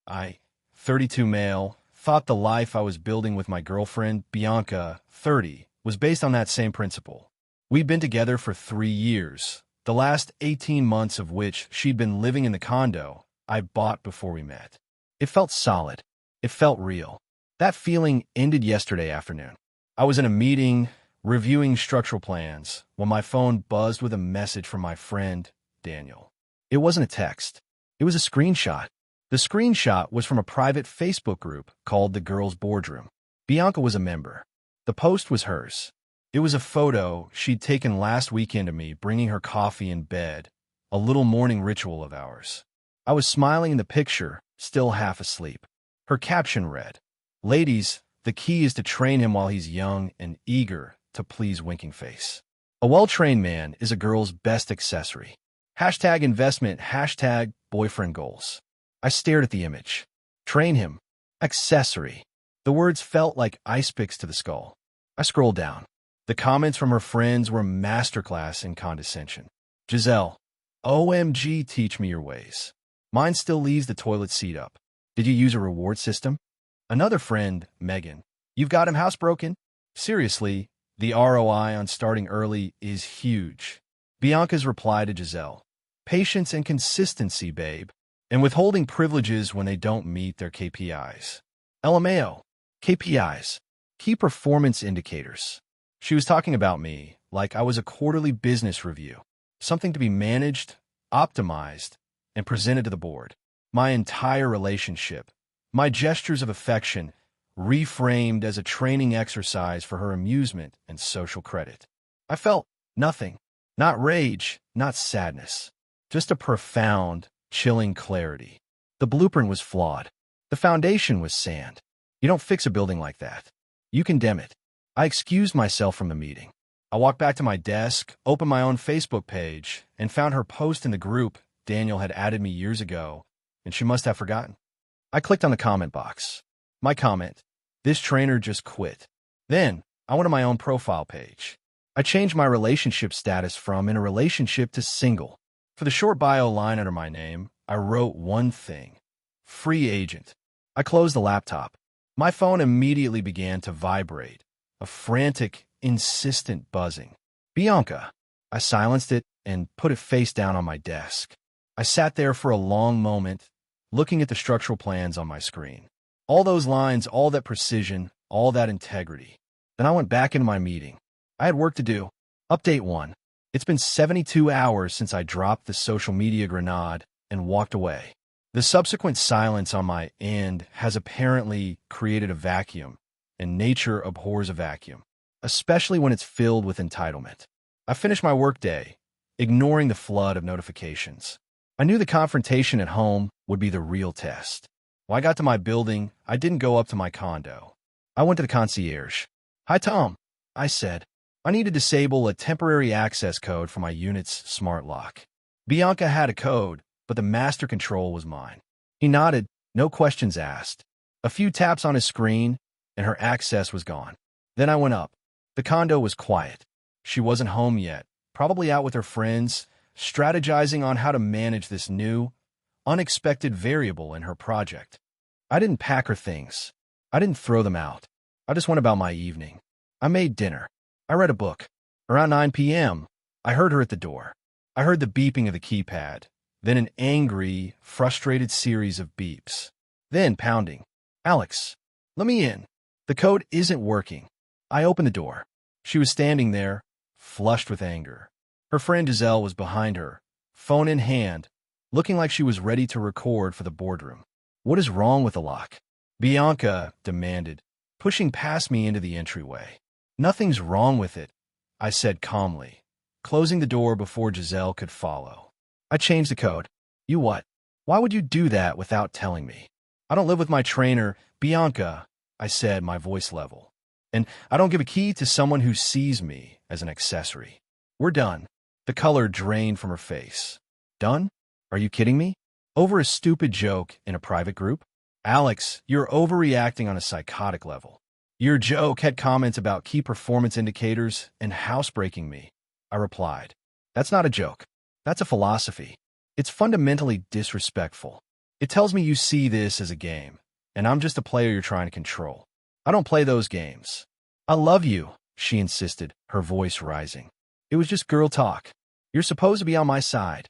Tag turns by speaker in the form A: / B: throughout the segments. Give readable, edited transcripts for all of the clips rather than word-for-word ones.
A: I, 32 male, thought the life I was building with my girlfriend, Bianca, 30, was based on that same principle. We'd been together for 3 years, the last 18 months of which she'd been living in the condo I bought before we met. It felt solid. It felt real. That feeling ended yesterday afternoon. I was in a meeting, reviewing structural plans, when my phone buzzed with a message from my friend, Daniel. It wasn't a text. It was a screenshot. The screenshot was from a private Facebook group called The Girls' Boardroom. Bianca was a member. The post was hers. It was a photo she'd taken last weekend of me bringing her coffee in bed, a little morning ritual of ours. I was smiling in the picture, still half asleep. Her caption read, "Ladies, the key is to train him while he's young and eager to please winking face. A well-trained man is a girl's best accessory. #investment, #boyfriend goals." I stared at the image. Train him. Accessory. The words felt like ice picks to the skull. I scrolled down. The comments from her friends were masterclass in condescension. Giselle, OMG, teach me your ways. Mine still leaves the toilet seat up. Did you use a reward system? Another friend, Megan, you've got him housebroken? Seriously, the ROI on starting early is huge. Bianca's reply to Giselle, patience and consistency, babe, and withholding privileges when they don't meet their KPIs. LMAO, KPIs, key performance indicators. She was talking about me like I was a quarterly business review, something to be managed, optimized, and presented to the board. My entire relationship, my gestures of affection, reframed as a training exercise for her amusement and social credit. I felt nothing, not rage, not sadness, just a profound, chilling clarity. The blueprint was flawed. The foundation was sand. You don't fix a building like that. You condemn it. I excused myself from the meeting. I walked back to my desk, opened my own Facebook page, and found her post in the group Daniel had added me years ago, and she must have forgotten. I clicked on the comment box. My comment, this trainer just quit. Then, I went to my own profile page. I changed my relationship status from in a relationship to single. For the short bio line under my name, I wrote one thing: free agent. I closed the laptop. My phone immediately began to vibrate, a frantic, insistent buzzing. Bianca. I silenced it and put it face down on my desk. I sat there for a long moment, looking at the structural plans on my screen. All those lines, all that precision, all that integrity. Then I went back into my meeting. I had work to do. Update 1. It's been 72 hours since I dropped the social media grenade and walked away. The subsequent silence on my end has apparently created a vacuum, and nature abhors a vacuum, especially when it's filled with entitlement. I finished my workday, ignoring the flood of notifications. I knew the confrontation at home would be the real test. When I got to my building, I didn't go up to my condo. I went to the concierge. "Hi, Tom," I said. "I need to disable a temporary access code for my unit's smart lock." Bianca had a code, but the master control was mine. He nodded, no questions asked. A few taps on his screen, and her access was gone. Then I went up. The condo was quiet. She wasn't home yet, probably out with her friends, strategizing on how to manage this new, unexpected variable in her project. I didn't pack her things. I didn't throw them out. I just went about my evening. I made dinner. I read a book. Around 9 p.m., I heard her at the door. I heard the beeping of the keypad, then an angry, frustrated series of beeps. Then pounding. "Alex, let me in. The code isn't working." I opened the door. She was standing there, flushed with anger. Her friend Giselle was behind her, phone in hand, looking like she was ready to record for the boardroom. "What is wrong with the lock?" Bianca demanded, pushing past me into the entryway. "Nothing's wrong with it," I said calmly, closing the door before Giselle could follow. "I changed the code." "You what? Why would you do that without telling me?" "I don't live with my trainer, Bianca," I said, my voice level. "And I don't give a key to someone who sees me as an accessory. We're done." The color drained from her face. "Done? Are you kidding me? Over a stupid joke in a private group?" "Alex, you're overreacting on a psychotic level. Your joke had comments about key performance indicators and housebreaking me," I replied. "That's not a joke. That's a philosophy. It's fundamentally disrespectful. It tells me you see this as a game, and I'm just a player you're trying to control. I don't play those games. I love you, she insisted, her voice rising. It was just girl talk. You're supposed to be on my side.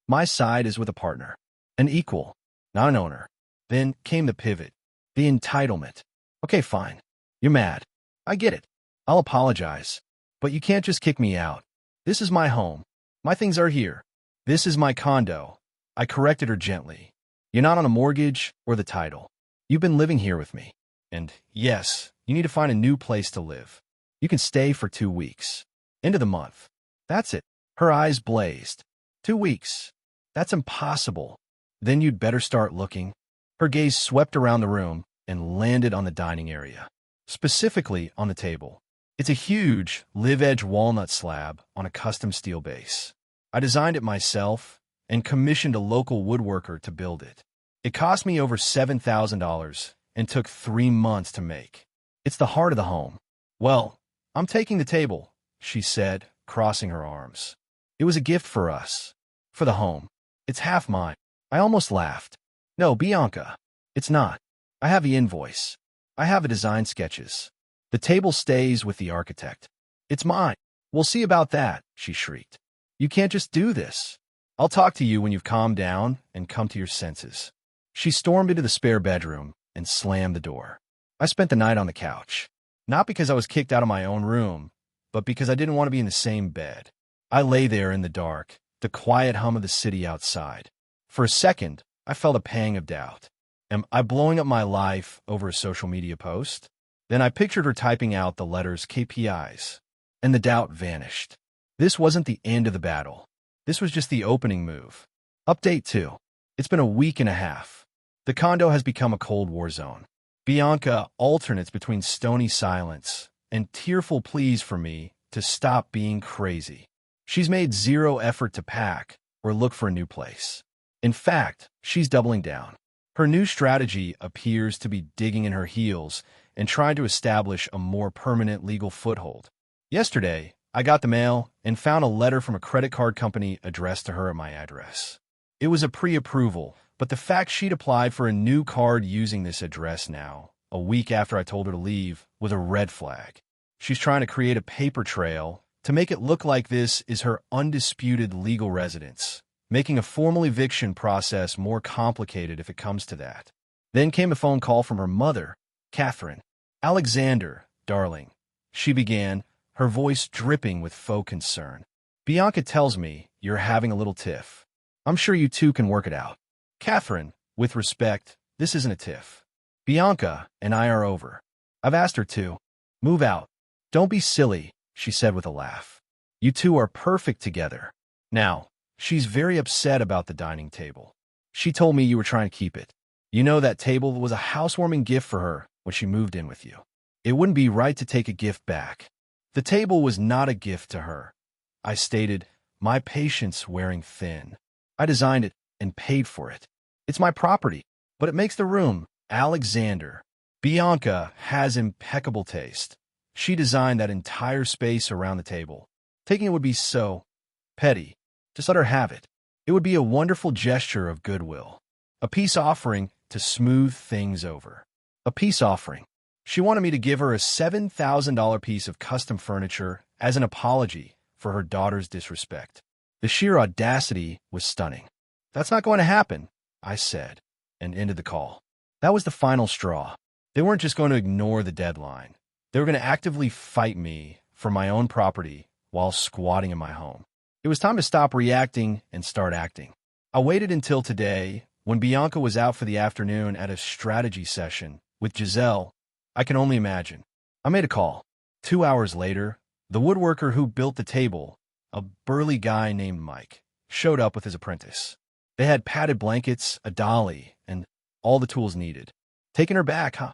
A: My side is with a partner, an equal, not an owner. Then came the pivot, the entitlement. Okay, fine. You're mad. I get it. I'll apologize. But you can't just kick me out. This is my home. My things are here. This is my condo. I corrected her gently. You're not on a mortgage or the title. You've been living here with me. And yes, you need to find a new place to live. You can stay for 2 weeks. End of the month. That's it. Her eyes blazed. 2 weeks. That's impossible. Then you'd better start looking. Her gaze swept around the room and landed on the dining area, specifically on the table. It's a huge, live-edge walnut slab on a custom steel base. I designed it myself and commissioned a local woodworker to build it. It cost me over $7,000 and took 3 months to make. It's the heart of the home. Well, I'm taking the table, she said, crossing her arms. It was a gift for us, for the home. It's half mine. I almost laughed. No, Bianca, it's not. I have the invoice. I have the design sketches. The table stays with the architect. It's mine. We'll see about that, she shrieked. You can't just do this. I'll talk to you when you've calmed down and come to your senses. She stormed into the spare bedroom and slammed the door. I spent the night on the couch, not because I was kicked out of my own room, but because I didn't want to be in the same bed. I lay there in the dark, the quiet hum of the city outside. For a second, I felt a pang of doubt. Am I blowing up my life over a social media post? Then I pictured her typing out the letters KPIs, and the doubt vanished. This wasn't the end of the battle. This was just the opening move. Update 2. It's been a week and a half. The condo has become a Cold War zone. Bianca alternates between stony silence and tearful pleas for me to stop being crazy. She's made zero effort to pack or look for a new place. In fact, she's doubling down. Her new strategy appears to be digging in her heels and trying to establish a more permanent legal foothold. Yesterday, I got the mail and found a letter from a credit card company addressed to her at my address. It was a pre-approval, but the fact she'd applied for a new card using this address now, a week after I told her to leave, was a red flag. She's trying to create a paper trail to make it look like this is her undisputed legal residence, making a formal eviction process more complicated if it comes to that. Then came a phone call from her mother, Catherine. Alexander, darling, she began, her voice dripping with faux concern. Bianca tells me you're having a little tiff. I'm sure you two can work it out. Catherine, with respect, this isn't a tiff. Bianca and I are over. I've asked her to move out. Don't be silly, she said with a laugh. You two are perfect together. Now, she's very upset about the dining table. She told me you were trying to keep it. You know that table was a housewarming gift for her when she moved in with you. It wouldn't be right to take a gift back. The table was not a gift to her. I stated, my patience wearing thin. I designed it and paid for it. It's my property, but it makes the room. Alexander. Bianca has impeccable taste. She designed that entire space around the table. Taking it would be so petty. Just let her have it. It would be a wonderful gesture of goodwill. A peace offering to smooth things over. A peace offering. She wanted me to give her a $7,000 piece of custom furniture as an apology for her daughter's disrespect. The sheer audacity was stunning. That's not going to happen, I said, and ended the call. That was the final straw. They weren't just going to ignore the deadline. They were going to actively fight me for my own property while squatting in my home. It was time to stop reacting and start acting. I waited until today, when Bianca was out for the afternoon at a strategy session with Giselle. I can only imagine. I made a call. 2 hours later, the woodworker who built the table, a burly guy named Mike, showed up with his apprentice. They had padded blankets, a dolly, and all the tools needed. Taking her back, huh?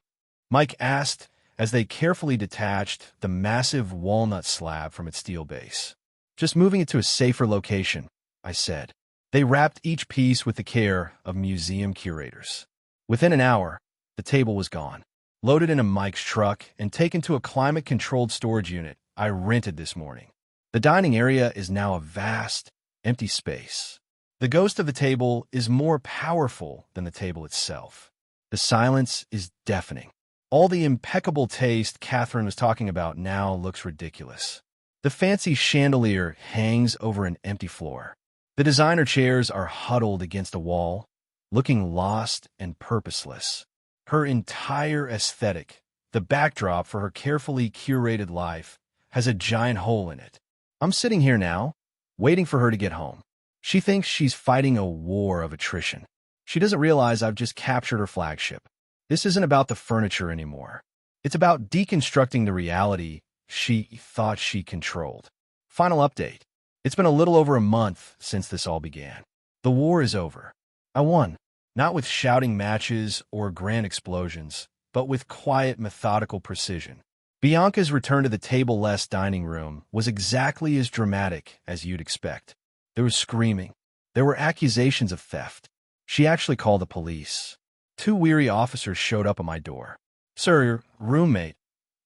A: Mike asked as they carefully detached the massive walnut slab from its steel base. Just moving it to a safer location, I said. They wrapped each piece with the care of museum curators. Within an hour, the table was gone. Loaded into Mike's truck and taken to a climate-controlled storage unit I rented this morning. The dining area is now a vast, empty space. The ghost of the table is more powerful than the table itself. The silence is deafening. All the impeccable taste Catherine was talking about now looks ridiculous. The fancy chandelier hangs over an empty floor. The designer chairs are huddled against a wall, looking lost and purposeless. Her entire aesthetic, the backdrop for her carefully curated life, has a giant hole in it. I'm sitting here now, waiting for her to get home. She thinks she's fighting a war of attrition. She doesn't realize I've just captured her flagship. This isn't about the furniture anymore. It's about deconstructing the reality she thought she controlled. Final update. It's been a little over a month since this all began. The war is over. I won, not with shouting matches or grand explosions, but with quiet, methodical precision. Bianca's return to the table-less dining room was exactly as dramatic as you'd expect. There was screaming. There were accusations of theft. She actually called the police. 2 weary officers showed up at my door. "Sir, your roommate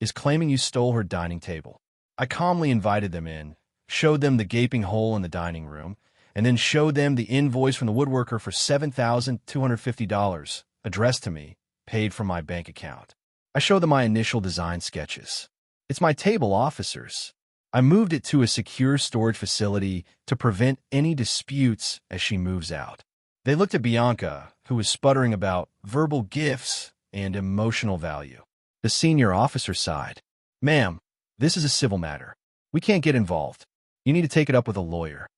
A: is claiming you stole her dining table." I calmly invited them in, showed them the gaping hole in the dining room, and then showed them the invoice from the woodworker for $7,250, addressed to me, paid from my bank account. I showed them my initial design sketches. It's my table, officers. I moved it to a secure storage facility to prevent any disputes as she moves out. They looked at Bianca, who was sputtering about verbal gifts and emotional value. The senior officer sighed. "Ma'am, this is a civil matter. We can't get involved. You need to take it up with a lawyer."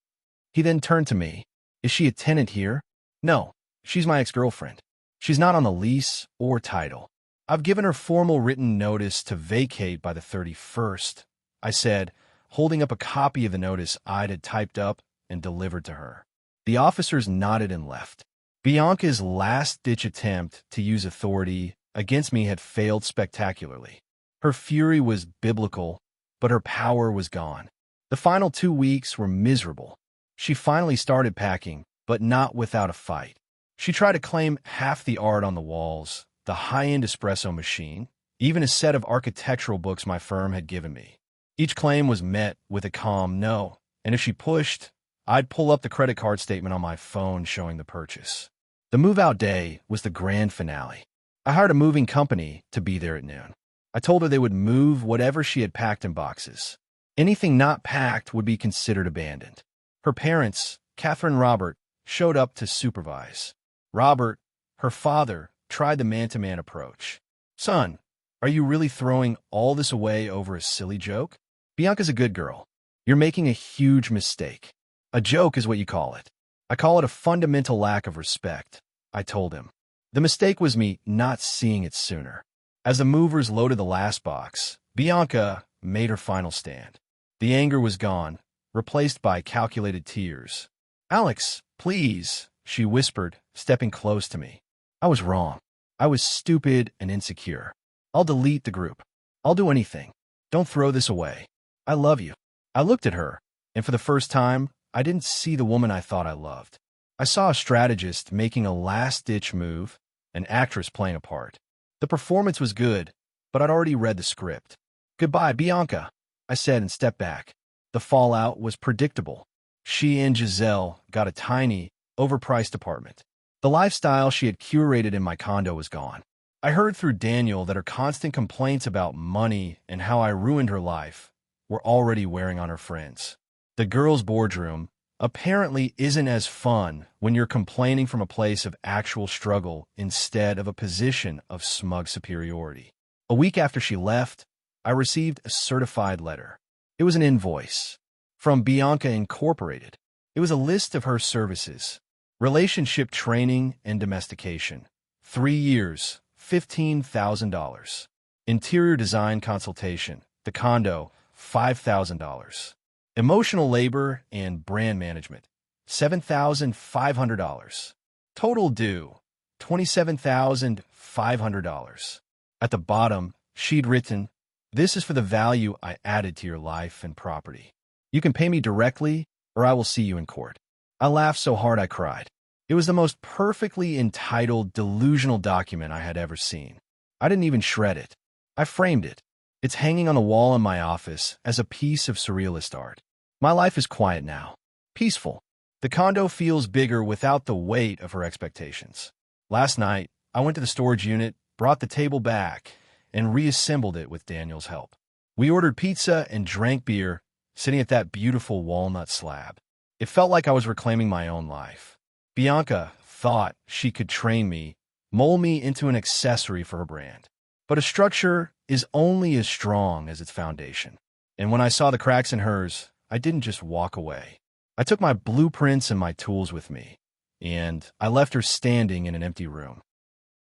A: He then turned to me. "Is she a tenant here?" "No, she's my ex-girlfriend. She's not on the lease or title. I've given her formal written notice to vacate by the 31st, I said, holding up a copy of the notice I'd had typed up and delivered to her. The officers nodded and left. Bianca's last-ditch attempt to use authority against me had failed spectacularly. Her fury was biblical, but her power was gone. The final 2 weeks were miserable. She finally started packing, but not without a fight. She tried to claim half the art on the walls, the high-end espresso machine, even a set of architectural books my firm had given me. Each claim was met with a calm no, and if she pushed, I'd pull up the credit card statement on my phone showing the purchase. The move-out day was the grand finale. I hired a moving company to be there at noon. I told her they would move whatever she had packed in boxes. Anything not packed would be considered abandoned. Her parents, Catherine and Robert, showed up to supervise. Robert, her father, tried the man-to-man approach. "Son, are you really throwing all this away over a silly joke? Bianca's a good girl. You're making a huge mistake. A joke is what you call it. I call it a fundamental lack of respect," I told him. The mistake was me not seeing it sooner. As the movers loaded the last box, Bianca made her final stand. The anger was gone, replaced by calculated tears. "Alex, please," she whispered, stepping close to me. I was wrong. I was stupid and insecure. "I'll delete the group. I'll do anything. Don't throw this away. I love you." I looked at her, and for the first time, I didn't see the woman I thought I loved. I saw a strategist making a last-ditch move, an actress playing a part. The performance was good, but I'd already read the script. "Goodbye, Bianca," I said and stepped back. The fallout was predictable. She and Giselle got a tiny, overpriced apartment. The lifestyle she had curated in my condo was gone. I heard through Daniel that her constant complaints about money and how I ruined her life were already wearing on her friends. The girls' boardroom apparently isn't as fun when you're complaining from a place of actual struggle instead of a position of smug superiority. A week after she left, I received a certified letter. It was an invoice from Bianca Incorporated. It was a list of her services: relationship training and domestication, 3 years, $15,000. Interior design consultation, the condo, $5,000. Emotional labor and brand management, $7,500. Total due, $27,500. At the bottom, she'd written, "This is for the value I added to your life and property. You can pay me directly, or I will see you in court." I laughed so hard I cried. It was the most perfectly entitled, delusional document I had ever seen. I didn't even shred it. I framed it. It's hanging on the wall in my office as a piece of surrealist art. My life is quiet now, peaceful. The condo feels bigger without the weight of her expectations. Last night, I went to the storage unit, brought the table back, and reassembled it with Daniel's help. We ordered pizza and drank beer, sitting at that beautiful walnut slab. It felt like I was reclaiming my own life. Bianca thought she could train me, mold me into an accessory for her brand. But a structure is only as strong as its foundation. And when I saw the cracks in hers, I didn't just walk away. I took my blueprints and my tools with me, and I left her standing in an empty room.